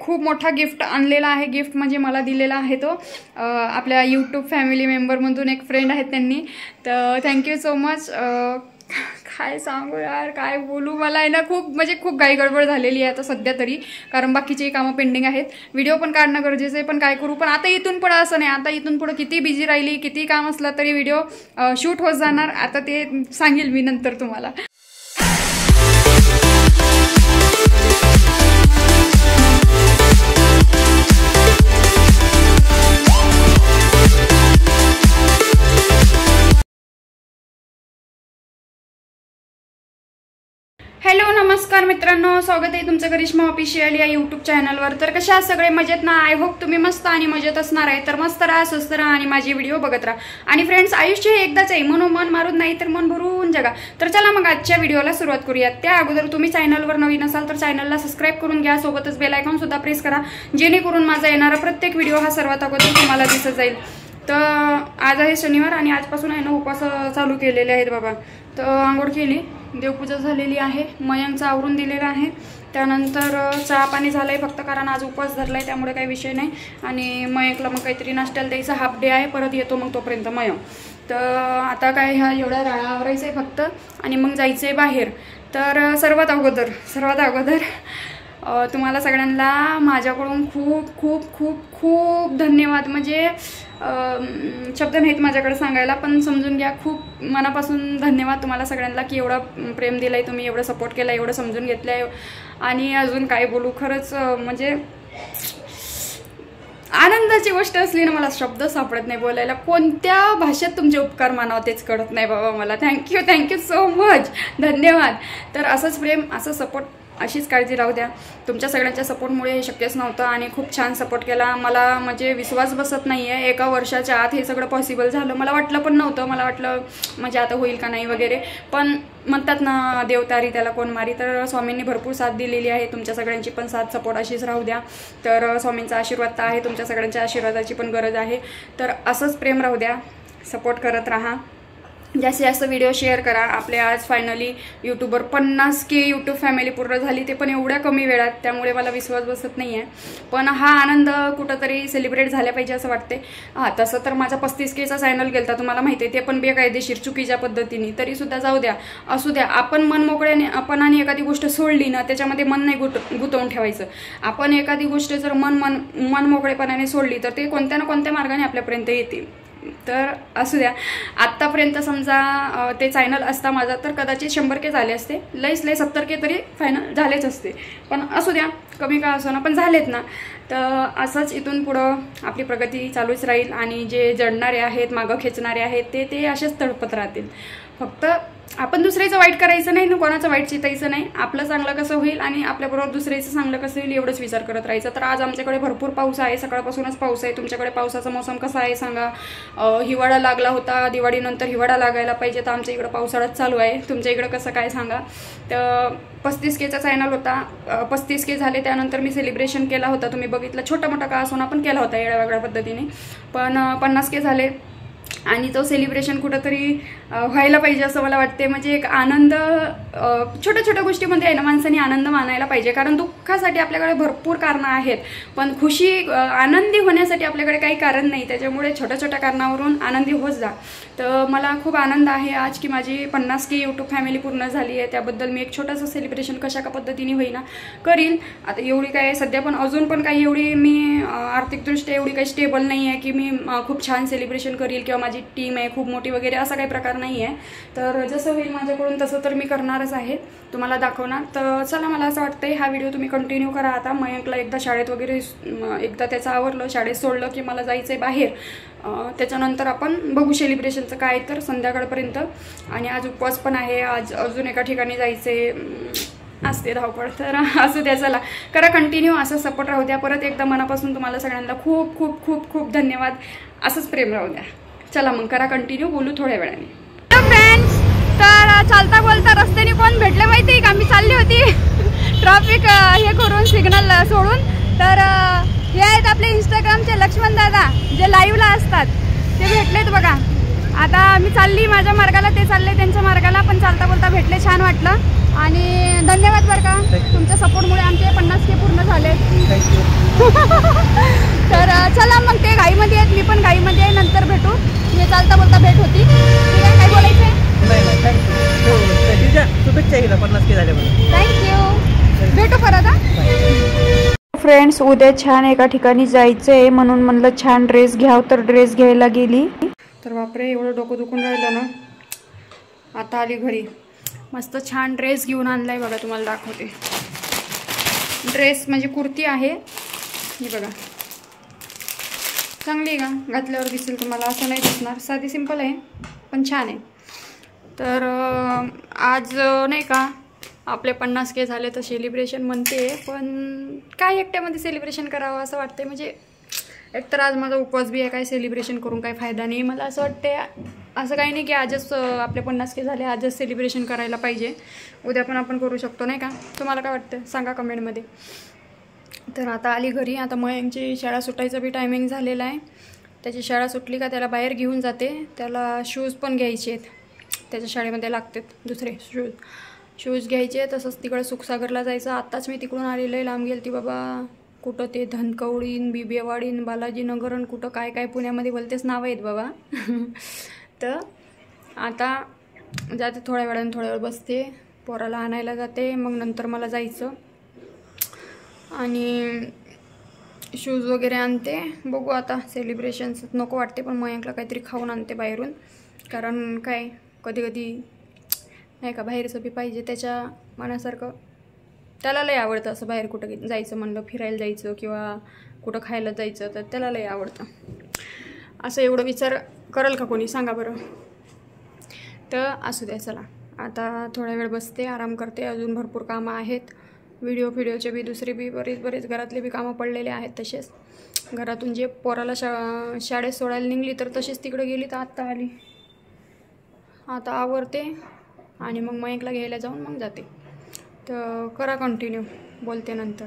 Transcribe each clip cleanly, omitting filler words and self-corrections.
खूप मोठा गिफ्ट आणलेला आहे. गिफ्ट म्हणजे मला दिलेला आहे तो आपल्या यूट्यूब फॅमिली मेंबरमधून एक फ्रेंड आहेत त्यांनी. तर थँक्यू सो मच. काय सांगू यार, काय बोलू, मला आहे ना खूप घाई गडबड झालेली आहे आता सध्या तरी, कारण बाकीची कामं पेंडिंग आहेत. व्हिडिओ पण काढणं गरजेचं आहे, पण काय करू. पण आता इथून पुढं असं नाही, आता इथून पुढं किती बिझी राहिली, किती काम असलं तरी व्हिडिओ शूट होत जाणार. आता ते सांगेल मी नंतर तुम्हाला. हॅलो नमस्कार मित्रांनो, स्वागत आहे तुमचं करिश्मा ऑफिशियल या यूट्यूब चॅनलवर. तर कशा आहात सगळे, मजेत ना? आय होप तुम्ही मस्त आणि मजेत असणार आहे. तर मस्त राहा, स्वस्त राहा आणि माझी व्हिडिओ बघत राहा. आणि फ्रेंड्स, आयुष्य हे एकदाच आहे, म्हणून मन मारून नाही तर मन भरून जगा. तर चला मग आजच्या व्हिडिओला सुरुवात करूयात. त्या अगोदर तुम्ही चॅनलवर नवीन असाल तर चॅनलला सबस्क्राईब करून घ्या, सोबतच बेल आयकॉन सुद्धा प्रेस करा, जेणेकरून माझा येणारा प्रत्येक व्हिडिओ हा सर्वात अगोदर तुम्हाला दिसत जाईल. तर आज आहे शनिवार आणि आजपासून आहे ना उपवास चालू केलेले आहेत बाबा. तर आंघोळ केली, देवपूजा झालेली आहे, मयांचं आवरून दिलेलं आहे. त्यानंतर चहा पाणी झालं आहे फक्त, कारण आज उपवास धरला आहे त्यामुळे काही विषय नाही. आणि मयंकला मग काहीतरी नाश्त्याला द्यायचा, हाफ डे आहे, परत येतो मग तोपर्यंत मयंक. तर आता काय ह्या एवढ्या राळा आवरायचं आहे फक्त आणि मग जायचं आहे बाहेर. तर सर्वात अगोदर तुम्हाला सगळ्यांना माझ्याकडून खूप खूप खूप खूप धन्यवाद. म्हणजे शब्द नाहीत माझ्याकडे सांगायला, पण समजून घ्या. खूप मनापासून धन्यवाद तुम्हाला सगळ्यांना की एवढं प्रेम दिलं आहे तुम्ही, एवढं सपोर्ट केला, एवढं समजून घेतलं आहे. आणि अजून काय बोलू, खरंच म्हणजे आनंदाची गोष्ट असली ना, मला शब्द सापडत नाही बोलायला. कोणत्या भाषेत तुमचे उपकार मानावं तेच कळत नाही बाबा मला. थँक्यू सो मच, धन्यवाद. तर असंच प्रेम, असं सपोर्ट, अशीच काळजी राहू द्या. तुमच्या सगळ्यांच्या सपोर्टमुळे हे शक्यच नव्हतं आणि खूप छान सपोर्ट केला. मला म्हणजे विश्वास बसत नाही आहे, 1 वर्षाच्या आत हे सगळं पॉसिबल झालं. मला वाटलं पण नव्हतं, मला वाटलं म्हणजे आता होईल का नाही वगैरे. पण म्हणतात ना, देवतारी त्याला कोण मारी. तर स्वामींनी भरपूर साथ दिलेली आहे. तुमच्या सगळ्यांची पण साथ सपोर्ट अशीच राहू द्या. तर स्वामींचा आशीर्वाद तर आहे, तुमच्या सगळ्यांच्या आशीर्वादाची पण गरज आहे. तर असंच प्रेम राहू द्या, सपोर्ट करत राहा, जास्तीत जास्त व्हिडिओ शेअर करा. आपले आज फायनली यूट्यूबवर 50K यूट्यूब फॅमिली पूर्ण झाली, ते पण एवढ्या कमी वेळात. त्यामुळे मला विश्वास बसत नाही आहे, पण हा आनंद कुठंतरी सेलिब्रेट झाला पाहिजे असं वाटते. तसं तर माझा 35Kचा चॅनल गेलता, तुम्हाला माहिती आहे, ते पण बेकायदेशीर चुकीच्या पद्धतीने. तरीसुद्धा जाऊ द्या, असू द्या. आपण मन मोकळ्याने आणि एखादी गोष्ट सोडली ना, त्याच्यामध्ये मन नाही गुंतवून ठेवायचं. आपण एखादी गोष्ट जर मन मोकळेपणाने सोडली तर ते कोणत्या ना कोणत्या मार्गाने आपल्यापर्यंत येते. तर असू द्या. आत्तापर्यंत समजा ते चॅनल असता माझा तर कदाचित 100K झाले असते, लईच 70K तरी फायनल झालेच असते. पण असू द्या, कमी का असो ना, पण झालेत ना. तर असंच इथून पुढं आपली प्रगती चालूच राहील आणि जे जडणारे आहेत, मागं खेचणारे आहेत, ते असेच तडपत राहतील. फक्त आपण दुसऱ्याचं वाईट करायचं नाही ना, कोणाचं वाईट चितायचं नाही. आपलं चांगलं कसं होईल आणि आपल्याबरोबर दुसऱ्याचं चांगलं कसं होईल एवढंच विचार करत राहायचं. तर आज आमच्याकडे भरपूर पाऊस आहे, सकाळपासूनच पाऊस आहे. तुमच्याकडे पावसाचा मोसम कसा आहे सांगा. हिवाळा लागला होता, दिवाळीनंतर हिवाळा लागायला पाहिजे, तर आमच्या इकडं पावसाळाच चालू आहे. तुमच्या इकडं कसं काय सांगा. तर 35Kचा चॅनल होता, 35K झाले. त्यानंतर मी सेलिब्रेशन केला होता, तुम्ही बघितलं, छोटा मोठा का असो ना, पण केला होता वेगळ्या वेगळ्या पद्धतीने. पण 50K झाले आणि तो सेलिब्रेशन कुठंतरी व्हायला पाहिजे असं मला वाटते. म्हणजे एक आनंद, छोट्या छोट्या गोष्टीमध्ये आहे ना माणसाने आनंद मानायला पाहिजे. कारण दुःखासाठी आपल्याकडे भरपूर कारणं आहेत, पण आनंदी होण्यासाठी आपल्याकडे काही कारण नाही. त्याच्यामुळे छोट्या छोट्या कारणावरून आनंदी होत जा. तर मला खूप आनंद आहे आज की माझी 50K यूट्यूब फॅमिली पूर्ण झाली आहे. त्याबद्दल मी एक छोटंसं सेलिब्रेशन कशा का पद्धतीने होईना करीन. आता एवढी काय सध्या पण अजून पण काही एवढी मी आर्थिकदृष्ट्या एवढी काही स्टेबल नाही आहे की मी खूप छान सेलिब्रेशन करील किंवा माझी टीम आहे खूप मोठी वगैरे, असा काही प्रकार नाही आहे. तर जसं होईल माझ्याकडून तसं तर मी करणारच आहे, तुम्हाला दाखवणार. तर चला, मला असं वाटतंय हा व्हिडिओ तुम्ही कंटिन्यू करा. आता मयंकला एकदा शाळेत वगैरे, एकदा त्याचं आवरलं, शाळेत सोडलं की मला जायचं आहे बाहेर. त्याच्यानंतर आपण बघू सेलिब्रेशनचं काय तर संध्याकाळपर्यंत. आणि आज उपवास पण आहे, आज अजून एका ठिकाणी जायचे असते धावपळ. तर असू द्या, चला करा कंटिन्यू, असं सपोर्ट राहू द्या. परत एकदा मनापासून तुम्हाला सगळ्यांना खूप खूप खूप खूप धन्यवाद. असंच प्रेम राहू द्या. चला मग करा कंटिन्यू, बोलू थोड्या वेळाने. फ्रेंड्स, तर चालता बोलता रस्त्याने कोण भेटले माहिती का, मी चालली होती ट्रॅफिक हे करून, सिग्नल सोडून. तर हे आहेत आपले इंस्टाग्रामचे लक्ष्मण दादा, जे लाईव्हला असतात, ते भेटलेत बघा. आता मी चालली माझ्या मार्गाला, ते चालले त्यांच्या मार्गाला, पण चालता बोलता भेटले, छान वाटलं. आणि धन्यवाद बरं का, तुमच्या सपोर्टमुळे आमचे 50K पूर्ण झाले. मी पण गाईमध्ये आहे, नंतर भेटू. मी चालता बोलता भेट होती. ठीक आहे, काय बोलायचं आहे? नाही थँक्यू. शुभेच्छा हिला 50K झाल्याबद्दल. थँक्यू. भेटू परत. फ्रेंड्स, उद्या छान एका ठिकाणी जायचं आहे म्हणून म्हणलं छान ड्रेस घ्याव, तर ड्रेस घ्यायला गेली. तर बापरे, एवढं डोकं दुखून राहिलं ना. आता आली घरी. मस्त छान ड्रेस घेऊन आणलाय बघा, तुम्हाला दाखवते. ड्रेस म्हणजे कुर्ती आहे ही बघा. चांगली आहे का? घातल्यावर दिसेल तुम्हाला, असं नाही दिसणार. साधी सिंपल आहे पण छान आहे. तर आज नाही का आपले 50K झाले तर सेलिब्रेशन म्हणते, पण काय एकट्यामध्ये सेलिब्रेशन करावं असं वाटतंय. म्हणजे एकतर आज माझा उपवास बी आहे, काय सेलिब्रेशन करून काही फायदा नाही. मला असं वाटते असं काही नाही की आजच आपले 50K झाले आजच सेलिब्रेशन करायला पाहिजे. उद्या पण आपण करू शकतो नाही का? तुम्हाला काय वाटतं सांगा कमेंटमध्ये. तर आता आली घरी. आता मयंकची शाळा सुटायचं बी टायमिंग झालेलं आहे. त्याची शाळा सुटली का त्याला बाहेर घेऊन जाते. त्याला शूज पण घ्यायचे आहेत, त्याच्या शाळेमध्ये लागतात दुसरे शूज घ्यायचे. तसंच तिकडं सुखसागरला जायचं. आत्ताच मी तिकडून आलेलं लांब गेली ती बाबा. कुठं ते धनकवडीन, बिबेवाडीन, बालाजीनगरन, कुठं काय काय पुण्यामध्ये बोलतेच नावं आहेत बाबा. तर आता जाते थोड्या वेळ बसते, पोराला आणायला जाते. मग नंतर मला जायचं आणि शूज वगैरे आणते. बघू आता सेलिब्रेशन्स नको वाटते, पण मयंकला काहीतरी खाऊन आणते बाहेरून. कारण काय कधी कधी नाही का बाहेरचं बी पाहिजे त्याच्या मनासारखं. त्याला लय आवडतं असं बाहेर कुठं जायचं म्हणलं, फिरायला जायचं किंवा कुठं खायला जायचं, तर त्याला लय आवडतं. असं एवढं विचार करेल का कोणी सांगा बरं. तर असू द्या. चला आता थोडा वेळ बसते, आराम करते. अजून भरपूर कामं आहेत. व्हिडिओचे बी दुसरे बी बरेच घरातले बी कामं पडलेले आहेत. तसेच घरातून जे पोराला शाळेत सोडायला निघली तर तशीच तिकडे गेली, तर आत्ता आली. आता आवरते आणि मग मयंकला घ्यायला जाऊन मग जाते. तर करा कंटिन्यू, बोलते नंतर.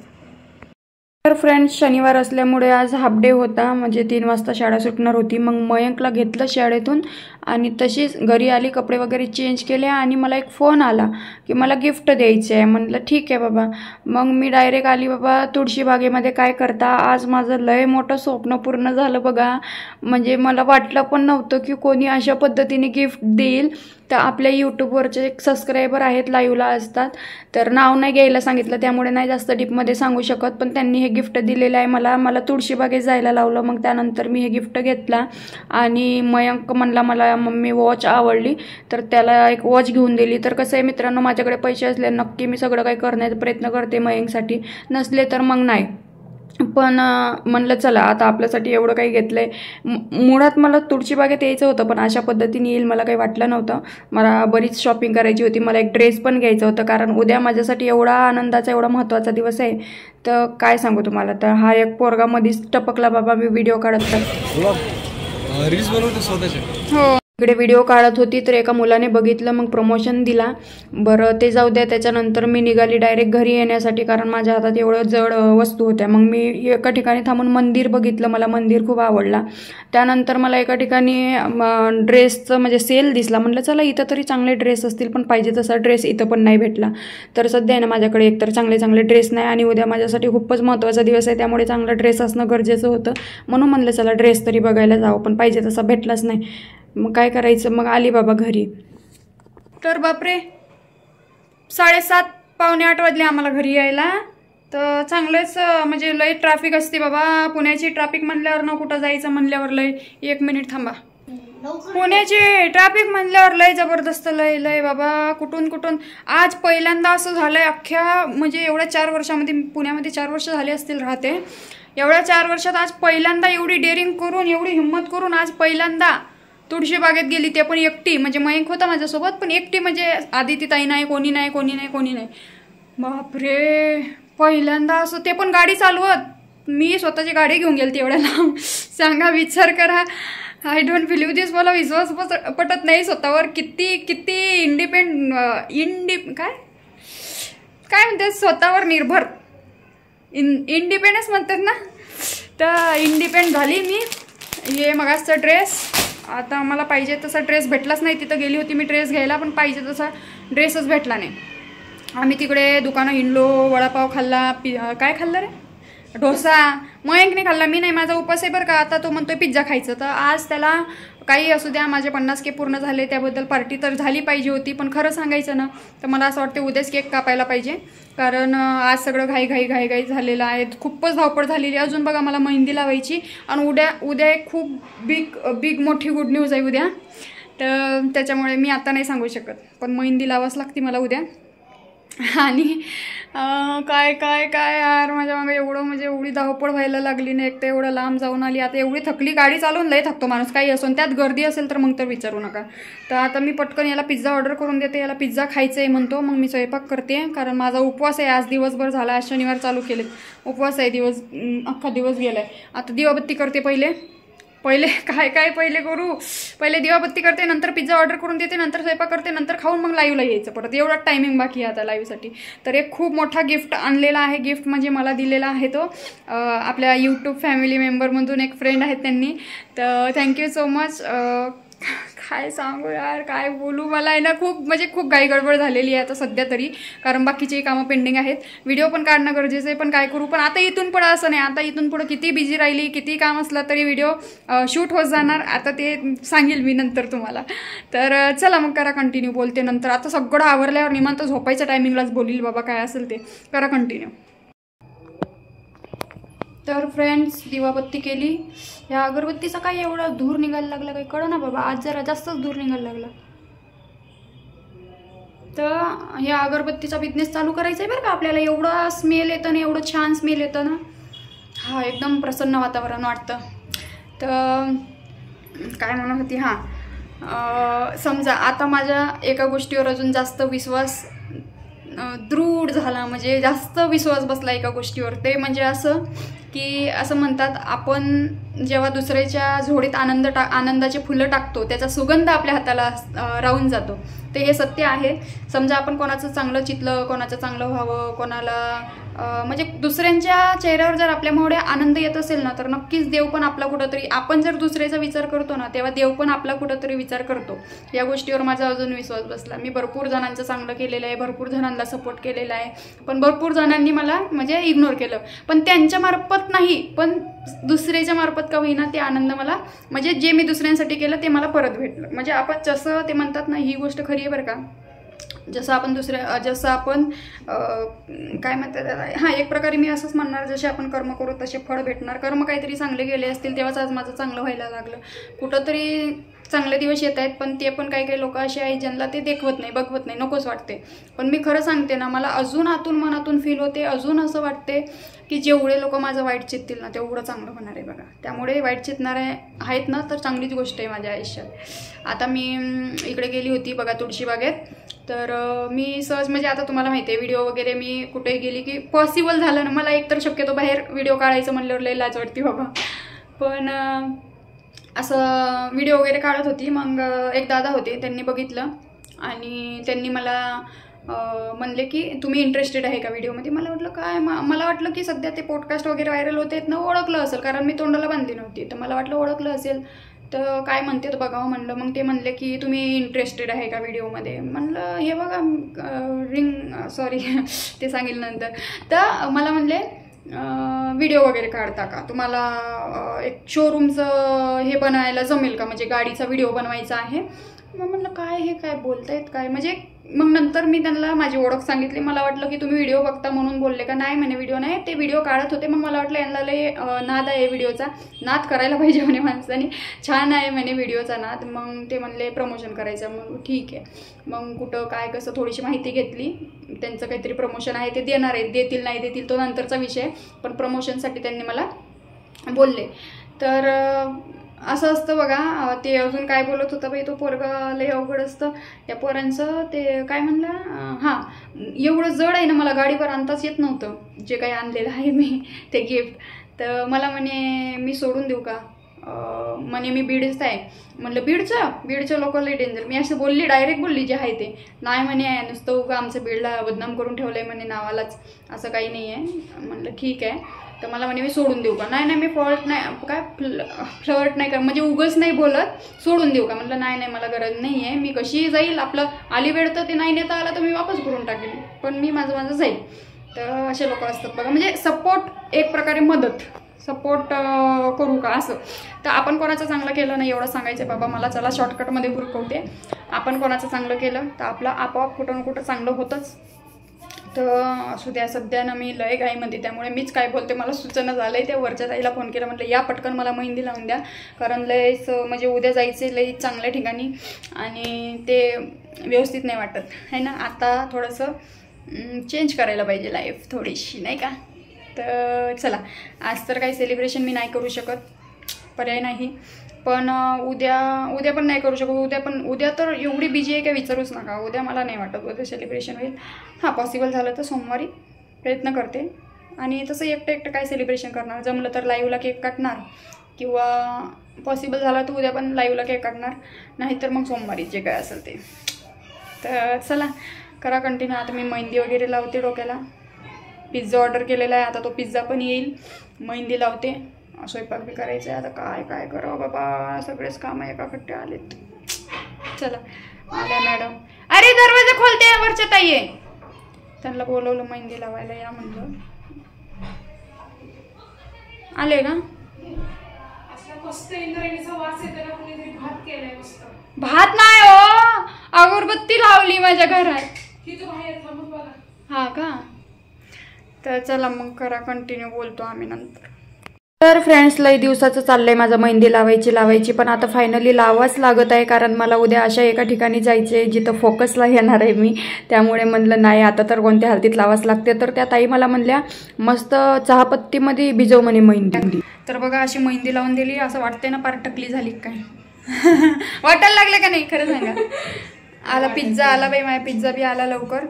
तर फ्रेंड्स, शनिवार असल्यामुळे आज हाफ डे होता. म्हणजे 3 वाजता शाळा सुटणार होती. मग मयंकला घेतलं शाळेतून आणि तशीच घरी आली, कपडे वगैरे चेंज केले आणि मला एक फोन आला की मला गिफ्ट द्यायचं आहे. म्हटलं ठीक आहे बाबा. मग मी डायरेक्ट आली बाबा तुळशीबागेमध्ये. काय करता, आज माझं लय मोठं स्वप्न पूर्ण झालं बघा. म्हणजे मला वाटलं पण नव्हतं की कोणी अशा पद्धतीने गिफ्ट देईल. तर आपल्या यूट्यूबवरचे एक सबस्क्रायबर आहेत, लाईव्हला असतात. तर नाव नाही घ्यायला सांगितलं, त्यामुळे नाही जास्त डीपमध्ये सांगू शकत. पण त्यांनी हे गिफ्ट दिलेलं आहे मला तुळशीबागेत जायला लावलं. मग त्यानंतर मी हे गिफ्ट घेतला आणि मयंक म्हणला मला मम्मी वॉच आवडली, तर त्याला एक वॉच घेऊन दिली. तर कसं आहे मित्रांनो, माझ्याकडे पैसे असले नक्की मी सगळं काही करण्याचा प्रयत्न करते मयंकसाठी, नसले तर मग नाही. पण म्हणलं चला आता आपल्यासाठी एवढं काही घेतलं आहे. मुळात मला तुळशीबागेत यायचं होतं, पण अशा पद्धतीने येईल मला काही वाटलं नव्हतं. मला बरीच शॉपिंग करायची होती. मला एक ड्रेस पण घ्यायचा होता, कारण उद्या माझ्यासाठी एवढा आनंदाचा एवढा महत्त्वाचा दिवस आहे. तर काय सांगू तुम्हाला. तर हा एक पोरगा मध्येच टपकला बाबा. मी व्हिडिओ काढत रील्स बनवते स्वतःचे. हो, इकडे व्हिडिओ काढत होती तर एका मुलाने बघितलं, मग प्रमोशन दिला. बरं ते जाऊ द्या. त्याच्यानंतर मी निघाली डायरेक्ट घरी येण्यासाठी, कारण माझ्या हातात एवढं जड वस्तू होत्या. मग मी एका ठिकाणी थांबून मंदिर बघितलं. मला मंदिर खूप आवडला. त्यानंतर मला एका ठिकाणी ड्रेसचं म्हणजे सेल दिसला. म्हटलं चला इथं तरी चांगले ड्रेस असतील, पण पाहिजे तसा ड्रेस इथं पण नाही भेटला. तर सध्या आहे ना माझ्याकडे एकतर चांगले ड्रेस नाही आणि उद्या माझ्यासाठी खूपच महत्त्वाचा दिवस आहे, त्यामुळे चांगला ड्रेस असणं गरजेचं होतं. म्हणून म्हणलं चला ड्रेस तरी बघायला जावं, पण पाहिजे तसा भेटलाच नाही. मग काय करायचं. मग आली बाबा घरी. तर बापरे 7:30 पावणे 8 वाजले आम्हाला घरी यायला. तर चांगलंच म्हणजे लय ट्रॅफिक असते बाबा. पुण्याची ट्रॅफिक म्हणल्यावर न कुठं जायचं म्हणल्यावर लय. 1 मिनिट थांबा. पुण्याची ट्रॅफिक म्हणल्यावर लय जबरदस्त लय बाबा. कुठून आज पहिल्यांदा असं झालंय अख्ख्या म्हणजे एवढ्या 4 वर्षामध्ये, पुण्यामध्ये 4 वर्ष झाले असतील राहते. एवढ्या 4 वर्षात आज पहिल्यांदा एवढी डेअरिंग करून एवढी हिंमत करून आज पहिल्यांदा तुळशीबागेत गेली. ते पण एकटी. म्हणजे मयंक होता माझ्यासोबत, पण एकटी. म्हणजे आदिती ताई नाही, कोणी नाही. बापरे, पहिल्यांदा असं, ते पण गाडी चालवत. मी स्वतःची गाडी घेऊन गेली एवढ्या लांब. सांगा, विचार करा. आय डोंट बिलीव्ह दिस. मला विश्वास पटत नाही स्वतःवर. किती काय म्हणतात, स्वतःवर निर्भर, इंडिपेंडन्स म्हणतात ना. तर इंडिपेंडंट झाली मी. हे मगाचा ड्रेस. आता मला पाहिजे तसा ड्रेस भेटलाच नाही. तिथं गेली होती मी ड्रेस घ्यायला, पण पाहिजे तसा ड्रेसच भेटला नाही. आम्ही तिकडे दुकानं हिंडलो, वडापाव खाल्ला. काय खाल्लं रे, डोसा मयंकने खाल्ला, मी नाही, माझा उपवास आहे बरं का. आता तो म्हणतोय पिझ्झा खायचं, तर आज त्याला काही असू द्या, माझे 50K पूर्ण झाले, त्याबद्दल पार्टी तर झाली पाहिजे होती. पण खरं सांगायचं ना तर मला असं वाटतं उद्याच केक कापायला पाहिजे, कारण आज सगळं घाई झालेलं आहे. खूपच धावपळ झालेली. अजून बघा मला मेहंदी लावायची, आणि उद्या एक खूप बिग मोठी गुड न्यूज आहे उद्या, तर त्याच्यामुळे मी आता नाही सांगू शकत, पण मेहंदी लावाच लागते मला उद्या. आणि काय काय काय यार, माझ्या मागे एवढी धावपळ व्हायला लागली ना. एक तर एवढं लांब जाऊन आली, आता एवढी थकली, गाडी चालवून लय थकतो माणूस, काही असून त्यात गर्दी असेल तर मग तर विचारू नका. तर आता मी पटकन याला पिझ्झा ऑर्डर करून देते, याला पिझ्झा खायचं आहे म्हणतो, मग मी स्वयंपाक करते, कारण माझा उपवास आहे. आज दिवसभर झाला, आज शनिवार चालू केले, उपवास आहे, अख्खा दिवस गेलाय. आता दिवाबत्ती करते पहिले काय पहिले करू, पहिले दिवाबत्ती करते, नंतर पिझ्झा ऑर्डर करून देते, नंतर स्वयंपाक करते, नंतर खाऊन मग लाईव्हला यायचं परत. एवढा टायमिंग बाकी आहे आता लाईव्हसाठी. तर एक खूप मोठा गिफ्ट आणलेला आहे, गिफ्ट म्हणजे मला दिलेला आहे तो आपल्या यूट्यूब फॅमिली मेंबरमधून एक फ्रेंड आहेत त्यांनी. तर थँक्यू सो मच. काय सांगू यार, काय बोलू, मला आहे ना खूप घाई गडबड झालेली आहे आता सध्या तरी, कारण बाकीची कामं पेंडिंग आहेत. व्हिडिओ पण काढणं गरजेचं आहे, पण काय करू. पण आता इथून पुढं असं नाही, आता इथून पुढं किती बिझी राहिली, किती काम असलं तरी व्हिडिओ शूट होत जाणार. आता ते सांगेल मी नंतर तुम्हाला. तर चला मग करा कंटिन्यू, बोलते नंतर. आता सगळं आवरल्यावर निवांत झोपायच्या टायमिंगलाच बोलील बाबा, काय असेल ते करा कंटिन्यू. तर फ्रेंड्स, दिवाबत्ती केली. ह्या अगरबत्तीचा काय एवढा धूर निघायला लागला, काही कळलं ना बाबा, आज जरा जास्तच धूर निघायला लागला. तर ह्या अगरबत्तीचा बिझनेस चालू करायचा आहे बरं का आपल्याला. एवढा स्मेल येतं ना, एवढं छान स्मेल येतं ना, हा एकदम प्रसन्न वातावरण वाटतं. तर काय म्हणत होती, समजा आता माझ्या एका गोष्टीवर अजून जास्त विश्वास दृढ झाला, म्हणजे जास्त विश्वास बसला एका गोष्टीवर. ते म्हणजे असं की असं म्हणतात, आपण जेव्हा दुसऱ्याच्या झोडीत आनंदाचे फुलं टाकतो, त्याचा सुगंध आपल्या हाताला राहून जातो. ते हे सत्य आहे. समजा आपण कोणाचं चांगलं चितलं, कोणाचं चांगलं व्हावं, कोणाला म्हणजे दुसऱ्यांच्या चेहऱ्यावर जर आपल्यामुळे आनंद येत असेल ना, तर नक्कीच देव पण आपला कुठंतरी, आपण जर दुसऱ्याचा विचार करतो ना, तेव्हा देव पण आपला कुठंतरी विचार करतो. या गोष्टीवर माझा अजून विश्वास बसला. मी भरपूर जणांचं चांगलं केलेलं आहे, भरपूर जणांना सपोर्ट केलेला आहे, पण भरपूर जणांनी मला म्हणजे इग्नोर केलं. पण त्यांच्या मार्फत नाही, पण दुसऱ्याच्या मार्फत का होईना ते आनंद मला, म्हणजे जे मी दुसऱ्यांसाठी केलं ते मला परत भेटलं. म्हणजे आपण जसं ते म्हणतात ना, ही गोष्ट खरी आहे बरं का. जसं आपण काय म्हणतात, एक प्रकारे मी असंच म्हणणार, जसे आपण कर्म करू तसे फळ भेटणार. कर्म काहीतरी चांगले गेले असतील, तेव्हाच आज माझं चांगलं व्हायला लागलं. कुठंतरी चांगले दिवस येत आहेत, पण ते पण काही लोक असे आहेत ज्यांना ते बघवत नाही, नकोच वाटते. पण मी खरं सांगते ना, मला अजून आतून मनातून फील होते, अजून असं वाटते की जेवढे लोक माझं वाईट चित्तील ना, तेवढं चांगलं होणार आहे बघा. त्यामुळे वाईट चितणारे आहेत ना, तर चांगलीच गोष्ट आहे माझ्या आयुष्यात. आता मी इकडे गेली होती बघा तुळशीबागेत. तर मी सहज, म्हणजे आता तुम्हाला माहिती आहे, व्हिडिओ वगैरे मी कुठेही गेली की पॉसिबल झालं ना, मला एकतर शक्यतो बाहेर व्हिडिओ काढायचं म्हणल्यावर लई लाज वाटते बाबा. पण असं व्हिडिओ वगैरे काढत होती. मग एक दादा होते, त्यांनी बघितलं आणि त्यांनी मला म्हणले की तुम्ही इंटरेस्टेड आहे का व्हिडिओमध्ये. मला वाटलं काय, मला वाटलं की सध्या ते पॉडकास्ट वगैरे व्हायरल होते ना, ओळखलं असेल, कारण मी तोंडाला बांधली नव्हती. तर मला वाटलं ओळखलं असेल, तर काय म्हणते तर बघावं म्हणलं. मग ते म्हणले की तुम्ही इंटरेस्टेड आहे का व्हिडिओमध्ये. म्हणलं हे बघा ते सांगेल नंतर. तर मला म्हणले व्हिडिओ वगैरे काढता का, तुम्हाला एक शोरूमचं हे बनवायला जमेल का, म्हणजे गाडीचा व्हिडिओ बनवायचा आहे. मग म्हणलं काय बोलतायत काय, म्हणजे मग नंतर मी त्यांना माझी ओळख सांगितली. मला वाटलं की तुम्ही व्हिडिओ बघता म्हणून बोलले का. नाही म्हणे, व्हिडिओ नाही, ते व्हिडिओ काढत होते. मग मला वाटलं यांना लय नाद आहे व्हिडिओचा, नाद करायला पाहिजे म्हणे माणसाने, छान आहे म्हणे व्हिडिओचा नाद. मग ते म्हणले प्रमोशन करायचं. मग ठीक आहे. मग कुठं काय कसं थोडीशी माहिती घेतली. त्यांचं काहीतरी प्रमोशन आहे, ते देणार आहेत, देतील नाही देतील तो नंतरचा विषय, पण प्रमोशनसाठी त्यांनी मला बोलले. तर असं असतं बघा. ते अजून काय बोलत होता बाई तो पोरगा, लय अवघड असतं या पोरांचं. ते काय म्हणलं, एवढं जड आहे ना, मला गाडीवर आणताच येत नव्हतं जे काही आणलेलं आहे मी ते गिफ्ट. तर मला म्हणे मी सोडून देऊ का, म्हणे मी बीडच आहे. म्हणलं बीडचं लोक लय डेंजर. मी असं बोलली, डायरेक्ट बोलली जे आहे ते. नाही म्हणे, नुसतं उगा आमचं बीडला बदनाम करून ठेवलं आहे म्हणे नावालाच, असं काही नाही आहे. म्हणलं ठीक आहे. तर मला म्हणे मी सोडून देऊ का. नाही मी फ्लर्ट नाही का, म्हणजे उगच नाही बोलत, सोडून देऊ का. म्हटलं नाही मला गरज नाही आहे, मी कशी जाईल, आपलं आली वेळ तर ते नाही नेता आला तर मी वापस करून टाकेल, पण मी माझं जाईल. तर असे लोक असतात बघा, म्हणजे सपोर्ट एक प्रकारे मदत, सपोर्ट करू का असं. तर आपण कोणाचं चांगलं केलं नाही एवढं सांगायचं आहे बाबा मला. चला शॉर्टकटमध्ये हुरकवते. आपण कोणाचं चांगलं केलं तर आपलं आपोआप कुठं ना कुठं चांगलं होतंच. तर असू द्या. सध्या ना मी लय घाईमध्ये, त्यामुळे मीच काय बोलते मला सूचना झालं आहे. त्या वरच्या ताईला फोन केला, म्हटलं या पटकन मला मेहंदी लावून द्या, कारण लयच म्हणजे उद्या जायचे लई चांगल्या ठिकाणी आणि ते व्यवस्थित नाही वाटत आहे ना. आता थोडंसं चेंज करायला पाहिजे लाईफ थोडीशी, नाही का. तर चला, आज तर काही सेलिब्रेशन मी नाही करू शकत, पर्याय नाही. पण उद्या पण नाही करू शकत. उद्या तर एवढी बिजी आहे का विचारूच नका. उद्या मला नाही वाटत उद्या सेलिब्रेशन होईल. हां, पॉसिबल झालं तर सोमवारी प्रयत्न करते. आणि तसं एकटं काय सेलिब्रेशन करणार, जमलं तर लाईव्हला केक काटणार, किंवा पॉसिबल झालं तर उद्या पण लाईव्हला केक काटणार, नाहीतर मग सोमवारी जे काय असेल ते. तर चला करा कंटिन्यू. आता मी मेहंदी वगैरे लावते डोक्याला. पिझ्झा ऑर्डर केलेला आहे, आता तो पिझ्झा पण येईल. मेहंदी लावते, स्वयंपाक बी करायचं आहे. आता काय करावं बाबा, सगळेच कामं एका खट्टे आलेत. चला आल्या मॅडम. अरे दरवाजा खोलते, वरच्या ताई आहे. त्यांना बोलवलं मेहंदी लावायला, या म्हणलं. आले ना. भात नाही हो, अगरबत्ती लावली माझ्या घरात. हा का. तर चला मग करा कंटिन्यू, बोलतो आम्ही नंतर. तर फ्रेंड्स, लई दिवसाचं चाललंय माझं मेहंदी लावायची, पण आता फायनली लावाच लागत आहे, कारण मला उद्या अशा एका ठिकाणी जायचे जिथं फोकसला येणार आहे मी. त्यामुळे म्हणलं नाही आता तर कोणत्या हालतीत लावाच लागते. तर त्या ताई मला म्हणल्या मस्त चहापत्तीमध्ये भिजव म्हणे मेहंदी. तर बघा अशी मेहंदी लावून दिली. असं वाटतंय ना पार टकली झाली काय. वाटायला लागलं का नाही खरं सांगा. आला पिझ्झा, आला बाई माझ्या, पिझ्झा बी आला लवकर.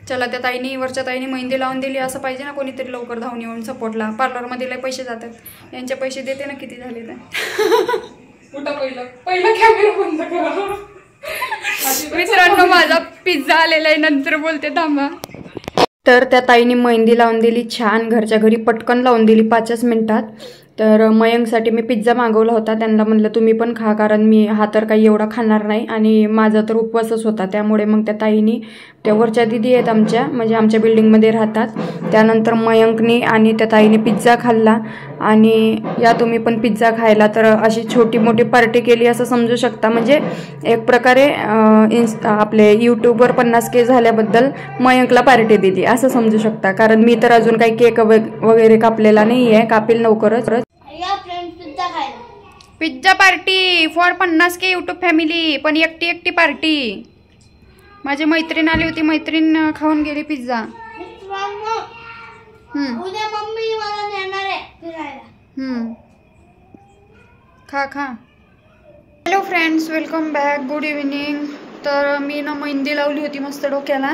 चला, त्या ताईनी, वरच्या ताईनी मेहंदी लावून दिली. असं पाहिजे ना कोणीतरी लवकर धावून येऊन सपोर्टला. पार्लरमध्ये लय पैसे जातात, यांचे पैसे देते ना किती झाले तर. उठा पहिलं कॅमेरा बंद करा. मित्रांनो माझा पिझ्झा आलेला आहे, नंतर बोलते थांबा. तर त्या ताईने मेहंदी लावून दिली छान, घरच्या घरी पटकन लावून दिली 5च मिनिटात. तर मयंकसाठी मी पिझ्झा मागवला होता. त्यांना म्हणलं तुम्ही पण खा, कारण मी हा तर काही एवढा खाणार नाही आणि माझा तर उपवासच होता. त्यामुळे मग त्या ताईनी, त्या वरच्या दिदी आहेत आमच्या, म्हणजे आमच्या बिल्डिंगमध्ये राहतात, त्यानंतर मयंकनी आणि त्या ताईने पिझ्झा खाल्ला. आणि या तुम्ही पण पिझ्झा खायला. तर अशी छोटी मोठी पार्टी केली असं समजू शकता. म्हणजे एक प्रकारे आपले यूट्यूबवर 50K झाल्याबद्दल मयंकला पार्टी दिली असं समजू शकता. कारण मी तर अजून काही केक वगैरे कापलेला नाही आहे, कापील लवकरच. Pizza party for 50K YouTube family, पण एकटी पार्टी. माझी मैत्रीण आली होती, मैत्रीण खाऊन गेली पिझ्झा. उद्या मम्मी मला नेणार आहे फिरायला. खा. Hello friends, welcome back, good evening. तर मी ना मेहंदी लावली होती मस्त डोक्याला,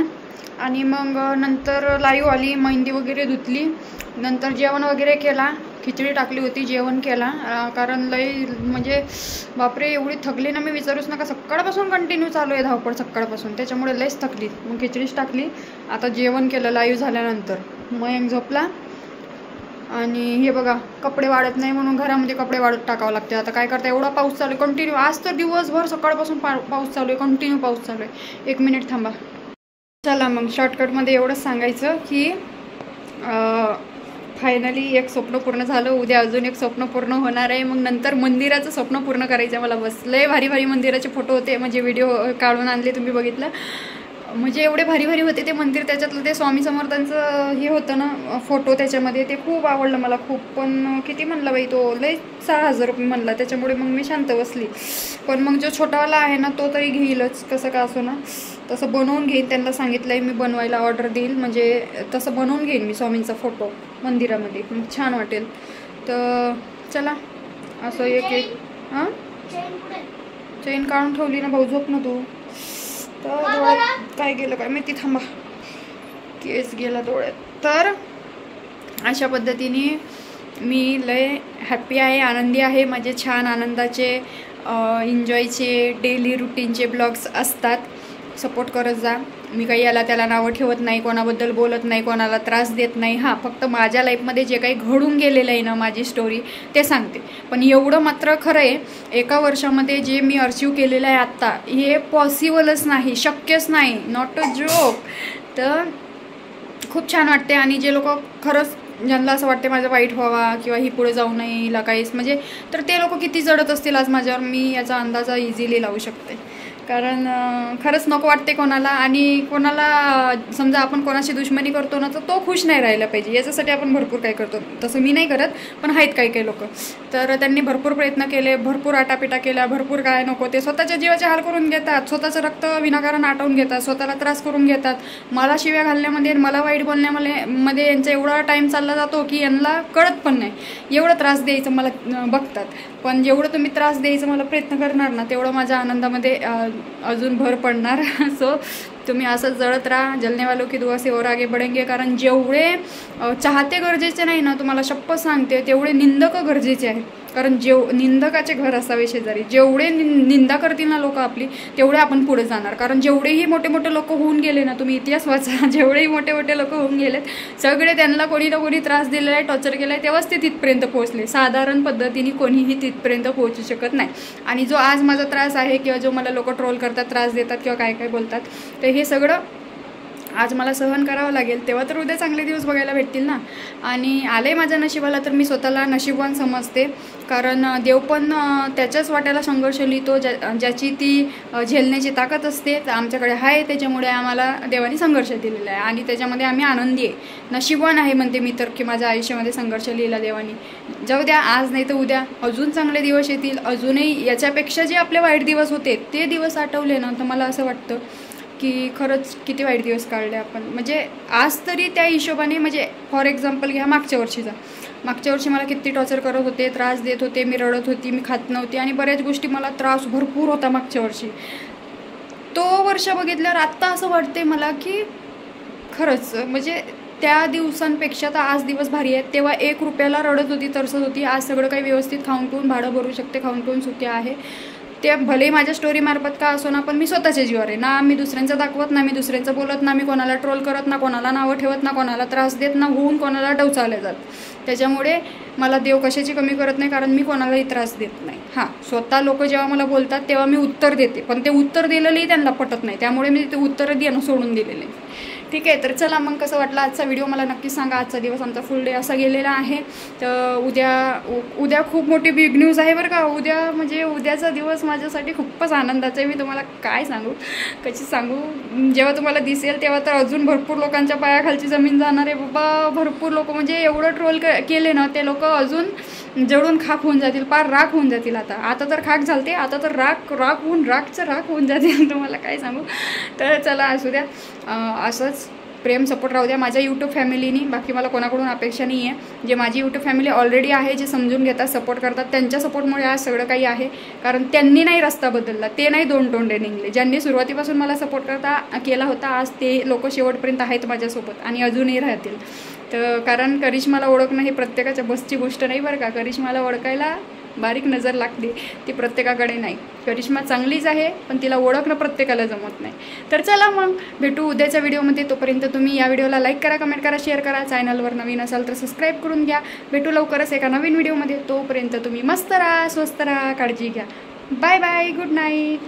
आणि मग नंतर लाईव्ह आली, मेहंदी वगैरे धुतली, नंतर जेवण वगैरे केला, खिचडी टाकली होती, जेवण केला. कारण लई म्हणजे बापरे एवढी थकली ना मी विचारूच नका. सकाळपासून कंटिन्यू चालू आहे धावपळ सकाळपासून, त्याच्यामुळे लईच थकली. मग खिचडीच टाकली, आता जेवण केलं लाईव्ह झाल्यानंतर. मयंक झोपला. आणि हे बघा कपडे वाढत नाही म्हणून घरामध्ये कपडे वाढत टाकावं लागते. आता काय करता, एवढा पाऊस चालू आहे कंटिन्यू. आज तर दिवसभर सकाळपासून पाऊस चालू आहे, कंटिन्यू पाऊस चालू आहे. 1 मिनिट थांबा. चला मग शॉर्टकटमध्ये एवढंच सांगायचं की फायनली एक स्वप्न पूर्ण झालं. उद्या अजून एक स्वप्न पूर्ण होणार आहे. मग नंतर मंदिराचं स्वप्न पूर्ण करायचं आहे मला. बस लय भारी भारी मंदिराचे फोटो होते, म्हणजे व्हिडिओ काढून आणले, तुम्ही बघितलं. म्हणजे एवढे भारी भारी होते ते मंदिर. त्याच्यातलं ते स्वामी समर्थांचं हे होतं ना फोटो, त्याच्यामध्ये ते खूप आवडलं मला खूप. पण किती म्हणला बाई तो, लय 6,000 रुपये म्हणला. त्याच्यामुळे मग मी शांत बसली. पण मग जो छोटावाला आहे ना तो तरी घेईलच, कसं का असो ना. तसं बनवून घेईन, त्यांना सांगितलं आहे मी बनवायला ऑर्डर देईल. म्हणजे तसं बनवून घेईन मी स्वामींचा फोटो मंदिरामध्ये, मग छान वाटेल. तर चला असं एक हां चेन काढून ठेवली ना भाऊ, झोप ना तू. तर डोळ्यात काय गेलं काय माहिती, थांबा, केस गेला डोळ्यात. तर अशा पद्धतीने मी लय हॅप्पी आहे, आनंदी आहे. माझे छान आनंदाचे एन्जॉयचे डेली रुटीनचे ब्लॉग्स असतात. सपोर्ट करत जा. मी काही याला त्याला नावं ठेवत नाही, कोणाबद्दल बोलत नाही, कोणाला त्रास देत नाही. हां, फक्त माझ्या लाईफमध्ये जे काही घडून गेलेलं आहे ना माझी स्टोरी ते सांगते. पण एवढं मात्र खरं आहे, 1 वर्षामध्ये जे मी अचीव केलेलं आहे आत्ता, हे पॉसिबलच नाही, शक्यच नाही, नॉट अ जोक. तर खूप छान वाटते. आणि जे लोक खरंच ज्यांना असं वाटते माझं वाईट व्हावा किंवा ही पुढे जाऊ नये हिला काहीच म्हणजे, तर ते लोक किती जडत असतील आज माझ्यावर, मी याचा अंदाजा इझिली लावू शकते. कारण खरंच नको वाटते कोणाला. आणि कोणाला समजा आपण कोणाशी दुश्मनी करतो ना, तर तो खुश नाही राहिला पाहिजे याच्यासाठी आपण भरपूर काही करतो. तसं मी नाही करत, पण आहेत काही काही लोक. तर त्यांनी भरपूर प्रयत्न केले, भरपूर आटापिटा केल्या, भरपूर काय नको ते स्वतःच्या जीवाचे हाल करून घेतात, स्वतःचं रक्त विनाकारण आटवून घेतात, स्वतःला त्रास करून घेतात. मला शिव्या घालण्यामध्ये, मला वाईट बोलण्यामध्ये यांचा एवढा टाईम चालला जातो की यांना कळत पण नाही. एवढं त्रास द्यायचं मला बघतात, पण जेवढं तुम्ही त्रास द्यायचं मला प्रयत्न करणार ना, तेवढं माझ्या आनंदामध्ये अजून भर पडणार. सो तुम्ही असंच जळत राहा. जलने वालों की दुआ से और आगे बढ़ेंगे. कारण जेवढे चाहते गरजेचे नाही ना, तुम्हाला शपथ सांगते, तेवढे निंदक गरजेचे आहेत. कारण निंदकाचे घर असावे शेजारी. जेवढे निंदा करतील ना लोक आपली, तेवढे आपण पुढे जाणार. कारण जेवढेही मोठे मोठे लोक होऊन गेले ना, तुम्ही इतिहास वाचा, जेवढेही मोठे मोठे लोक होऊन गेलेत, सगळे त्यांना कोणी ना कोणी त्रास दिलेला आहे, टॉर्चर केलं आहे, तेव्हाच ते तिथपर्यंत पोहोचले. साधारण पद्धतीने कोणीही तिथपर्यंत पोहोचू शकत नाही. आणि जो आज माझा त्रास आहे किंवा जो मला लोक ट्रोल करतात, त्रास देतात किंवा काय काय बोलतात, तर हे सगळं आज मला सहन करावं लागेल. तेव्हा तर उद्या चांगले दिवस बघायला भेटतील ना. आणि आले माझ्या नशिबाला तर मी स्वतःला नशीबवान समजते. कारण देव पण त्याच्याच वाट्याला संघर्ष लिहितो ज्याची ती झेलण्याची ताकद असते. तर आमच्याकडे आहे, त्याच्यामुळे आम्हाला देवाने संघर्ष दिलेला आहे आणि त्याच्यामध्ये आम्ही आनंदी आहे. नशीबवान आहे म्हणते मी तर, की माझ्या आयुष्यामध्ये संघर्ष लिहिला देवाने. जाऊ द्या, आज नाही तर उद्या अजून चांगले दिवस येतील. अजूनही याच्यापेक्षा जे आपले वाईट दिवस होते ते दिवस आठवले ना, तर मला असं वाटतं की खरंच किती वाईट दिवस काढले आपण. म्हणजे आज तरी त्या हिशोबाने, म्हणजे फॉर एक्झाम्पल घ्या मागच्या वर्षी मला किती टॉर्चर करत होते, त्रास देत होते, मी रडत होती, मी खात नव्हती आणि बऱ्याच गोष्टी मला त्रास भरपूर होता मागच्या वर्षी. तो वर्ष बघितल्यावर आत्ता असं वाटते मला की खरंच म्हणजे त्या दिवसांपेक्षा तर आज दिवस भारी आहेत. तेव्हा 1 रुपयाला रडत होती, तरसत होती. आज सगळं काही व्यवस्थित खाऊन पिऊन भाडं भरू शकते, खाऊन पिऊन सुखी आहे. ते भले माझ्या स्टोरीमार्फत का असो ना, पण मी स्वतःच्या जीवावर आहे ना. मी दुसऱ्यांचं दाखवत ना, मी दुसऱ्यांचं बोलत ना, मी कोणाला ट्रोल करत ना, कोणाला नावं ठेवत ना, कोणाला त्रास देत ना, होऊन कोणाला डवचावले जात. त्याच्यामुळे मला देव कशाची कमी करत नाही, कारण मी कोणालाही त्रास देत नाही. हां, स्वतः लोक जेव्हा मला बोलतात तेव्हा मी उत्तर देते, पण ते उत्तर दिलेलंही त्यांना पटत नाही, त्यामुळे मी ते उत्तर देणं सोडून दिलेले. ठीक आहे, तर चला मग कसं वाटलं आजचा व्हिडिओ मला नक्कीच सांगा. आजचा दिवस आमचा फुल डे असा गेलेला आहे. तर उद्या खूप मोठी बिग न्यूज आहे बरं का. उद्याचा दिवस माझ्यासाठी खूपच आनंदाचा आहे. मी तुम्हाला काय सांगू, कशी सांगू, जेव्हा तुम्हाला दिसेल तेव्हा तर अजून भरपूर लोकांच्या पायाखालची जमीन जाणार आहे बाबा. भरपूर लोक म्हणजे एवढं ट्रोल केले ना, ते लोक अजून जळून खाक होऊन जातील, पार राख होऊन जातील. आता तर खाक झालते, आता तर राख होऊन जातील. तुम्हाला काय सांगू. तर चला असू द्या, असंच प्रेम सपोर्ट राहू द्या माझ्या यूट्यूब फॅमिलीनी. बाकी मला कोणाकडून अपेक्षा नाही आहे. जे माझी यूट्यूब फॅमिली ऑलरेडी आहे, जे समजून घेतात, सपोर्ट करतात, त्यांच्या सपोर्टमुळे आज सगळं काही आहे. कारण त्यांनी नाही रस्ता बदलला, ते नाही 2 तोंडे निघले. ज्यांनी सुरुवातीपासून मला सपोर्ट केला होता, आज ते लोक शेवटपर्यंत आहेत माझ्यासोबत आणि अजूनही राहतील. तर कारण करिश्माला ओळखणं ही प्रत्येकाच्या बसची गोष्ट नाही बरं का. करिश्माला ओळखायला बारीक नजर लागते, ती प्रत्येकाकडे नाही. करिश्मा चांगलीच आहे, पण तिला ओळखणं प्रत्येकाला जमत नाही. तर चला मग भेटू उद्याच्या व्हिडिओमध्ये. तोपर्यंत तुम्ही या व्हिडिओला लाईक करा, कमेंट करा, शेअर करा. चॅनलवर नवीन असाल तर सबस्क्राईब करून घ्या. भेटू लवकरच एका नवीन व्हिडिओमध्ये. तोपर्यंत तुम्ही मस्त राहा, स्वस्त राहा, काळजी घ्या. Bye bye, good night.